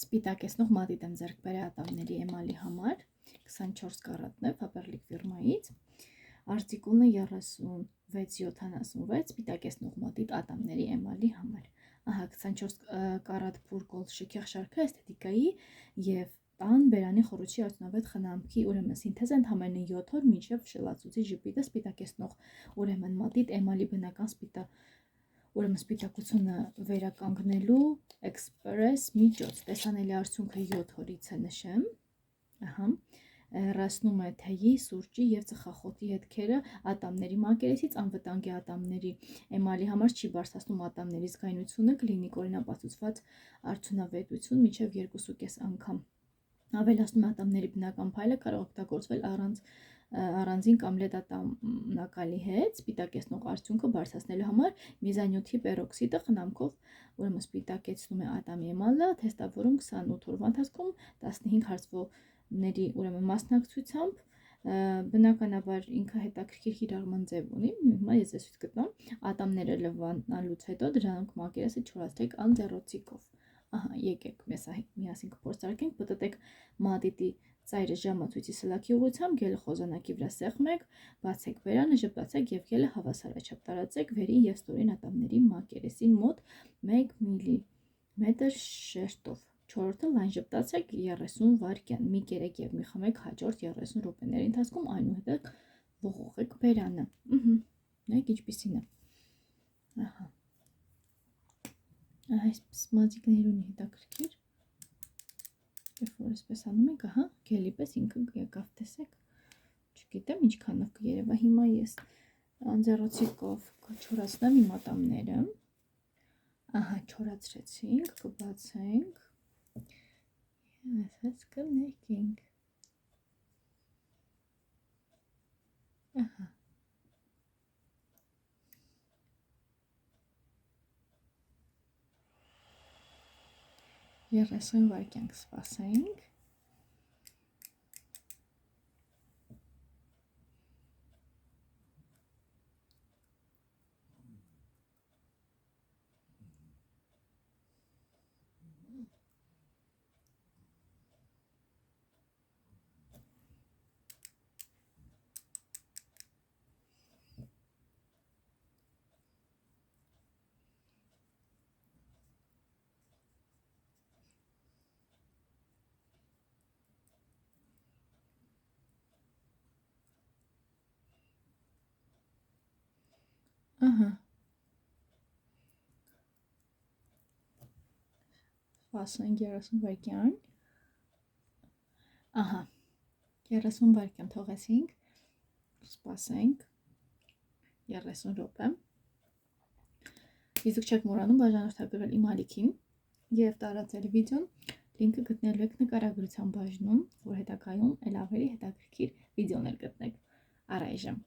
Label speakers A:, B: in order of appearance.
A: Սպիտակեցնող մատիտ եմ ձեռք բերել ատամների էմալի համար, 24 կարատն է Faberlic ֆիրմայից, արտիկունը 3676 սպիտակեցնող մատիտ ատամների էմալի համար։ Ահա 24 կարատ փուր գոլդ շքեղ շարքը էսթետիկայի եւ տան բերանի խոռոչի արդյունավետ խնամքի ուրեմն սինթեզ ընդամենը 7 օր մինչև շլացուցի ժպիտը սպիտակեցնող ուրեմն մատիտ էմալի բնական սպիտակությունը վերականգնելու էքսպրես միջոց։ Տեսանելի արդյունքը 7 օրից է նշեմ։ Ահա հեռացնում է թեյի, սուրճի եւ ծխախոտի հետքերը ատամների մակերեսից, անվտանգ է ատամների էմալի համար, չի բարձրացնում ատամների զգայունությունը, կլինիկորեն ապացուցված արդյունավետություն մինչև 2.5 անգամ։ Ավելացնում է ատամների բնական փայլը, կարող օգտագործվել առանձին կամ լետատամնակալի հետ, սպիտակեցնող արդյունքը բարձրացնելու համար միզանյութի պերօքսիդը խնամքով ուրեմն սպիտակեցնում է ատամի էմալը, թեստավորում 28 օրվա ընթացքում 15 հարցվողների ուրեմն մասնակցությամբ, բնականաբար ինքը հետաքրքիր կիրառման ձև ունի, հիմա ես ցույց կտամ, ատամները լվանալուց հետո դրանք մակերեսը չորացրեք անձեռոցիկով։ Ահա, եկեք միասին կփորձարկենք, պտտեք մատիտի ծայրը ժամացույցի սլաքի ուղղությամբ, գելը խոզանակի վրա սեղմեք, բացեք բերանը, ժպտացեք եւ գելը հավասարաչափ տարածեք վերին եւ ստորին ատամների մակերեսին մոտ 1 մմ շերտով։ 4-րդը լայն ժպտացեք 30 վայրկյան, մի կերեք եւ մի խմեք հաջորդ 30 րոպեների ընթացքում, այնուհետեւ ողողեք բերանը։ Նայեք ինչպիսին է։ Ահա։ Այս մազիկներ ունի հետաքրքիր։ Երբ որ այսպես անում եք, ահա, գելի պես ինքը եկավ, տեսեք։ Չգիտեմ ինչքանով կերևա, հիմա ես անձեռոցիկով չորացնեմ իմ ատամները։ Ահա, չորացրեցինք, կբացենք։ Ես կներկենք։ Ահա։ Երեսուն վայրկյան կսպասենք։ Ահա։ Սպասենք 30 վայրկյան։ Ահա։ 30 վայրկյան թողեցինք։ Սպասենք 30 րոպե։ Իսկ չեք մոռանում բաժանորդագրվել իմ ալիքին եւ տարածել վիդեոն, լինքը գտնելու եք նկարագրության բաժնում, որ հետագայում ել ավելի հետաքրքիր վիդեոներ գտնեք։ Առայժմ